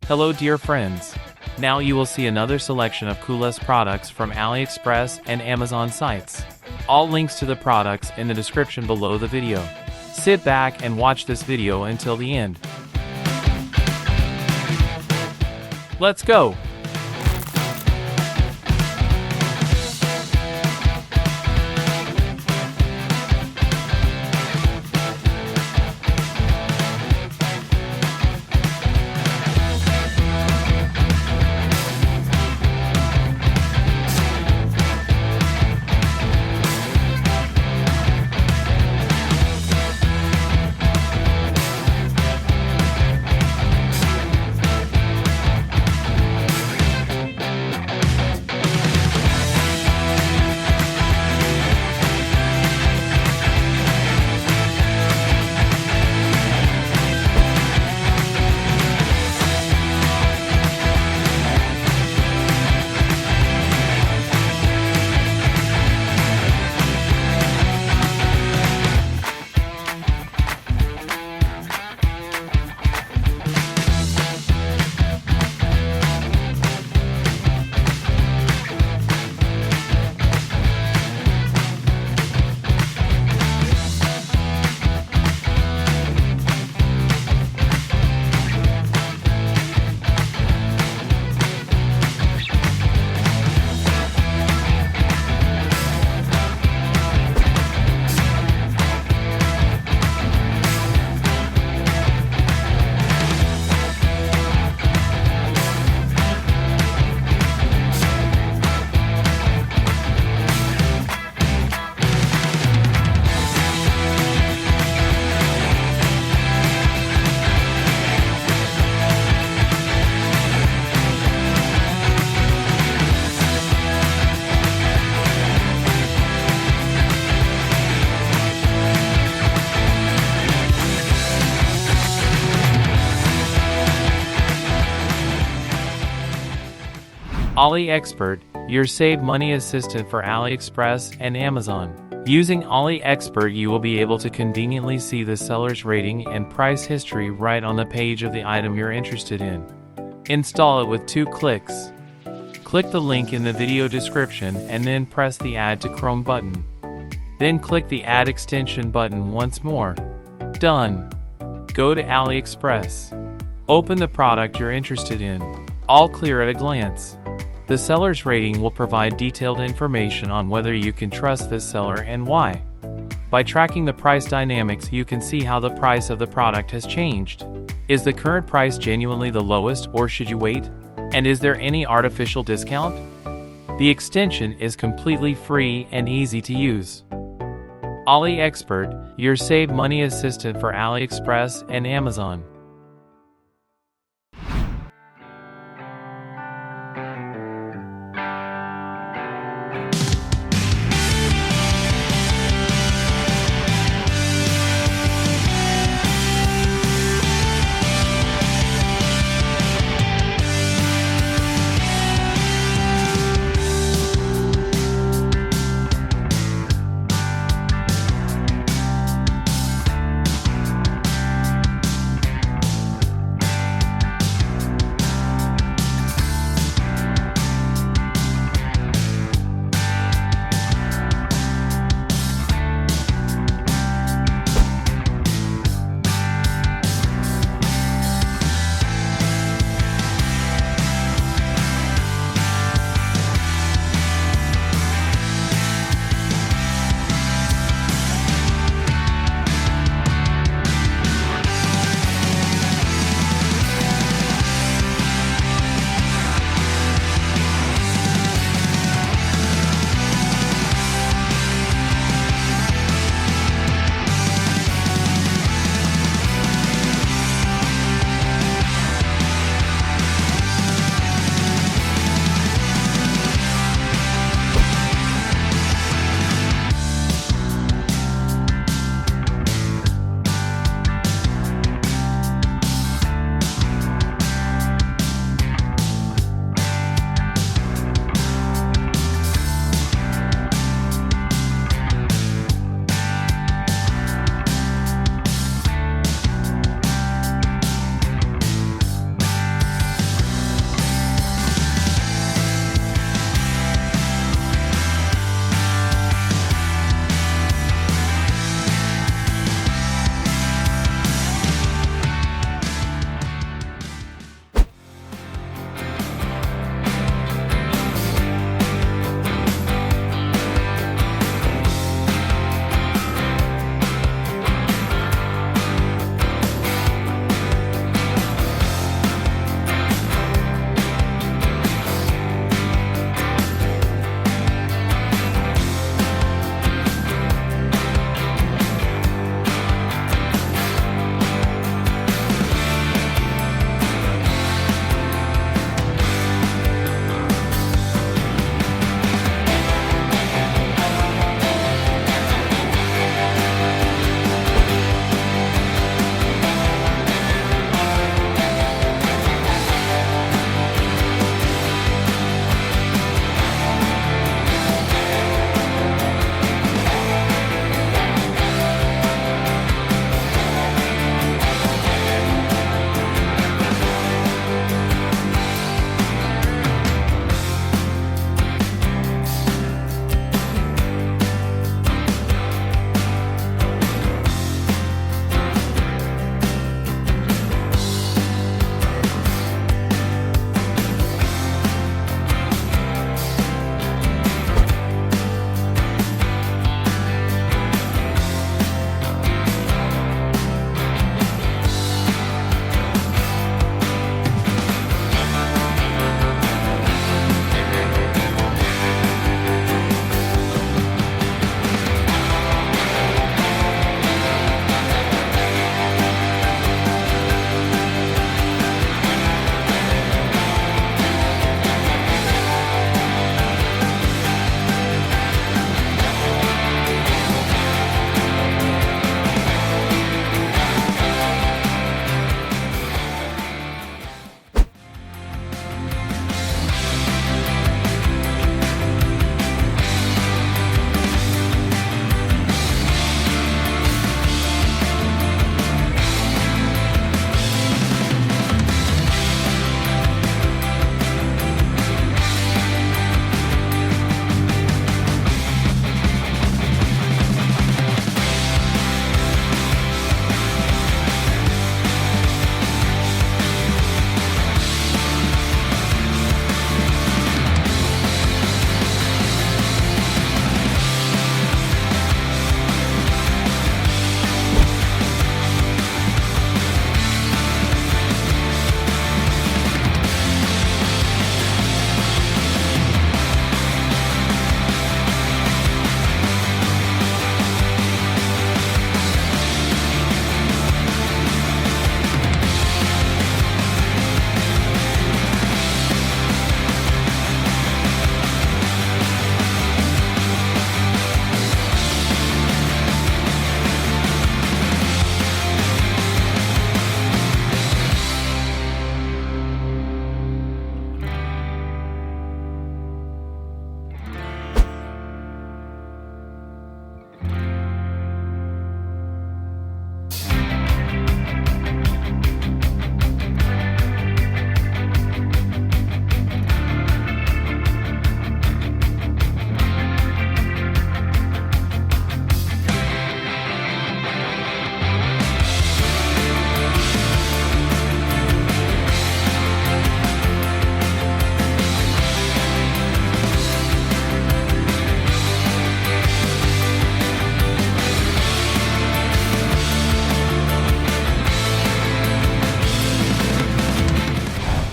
Hello dear friends. Now you will see another selection of coolest products from AliExpress and Amazon sites. All links to the products in the description below the video. Sit back and watch this video until the end. Let's go! AliExpert, your save money assistant for AliExpress and Amazon. Using AliExpert, you will be able to conveniently see the seller's rating and price history right on the page of the item you're interested in. Install it with 2 clicks. Click the link in the video description and then press the Add to Chrome button. Then click the Add Extension button once more. Done. Go to AliExpress. Open the product you're interested in. All clear at a glance. The seller's rating will provide detailed information on whether you can trust this seller and why. By tracking the price dynamics, you can see how the price of the product has changed. Is the current price genuinely the lowest, or should you wait? And is there any artificial discount? The extension is completely free and easy to use. AliExpert, your save money assistant for AliExpress and Amazon.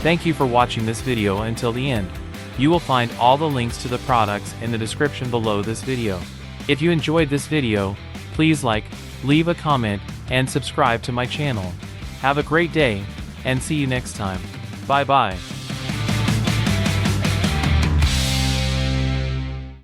Thank you for watching this video until the end. You will find all the links to the products in the description below this video. If you enjoyed this video, please like, leave a comment, and subscribe to my channel. Have a great day, and see you next time. Bye bye.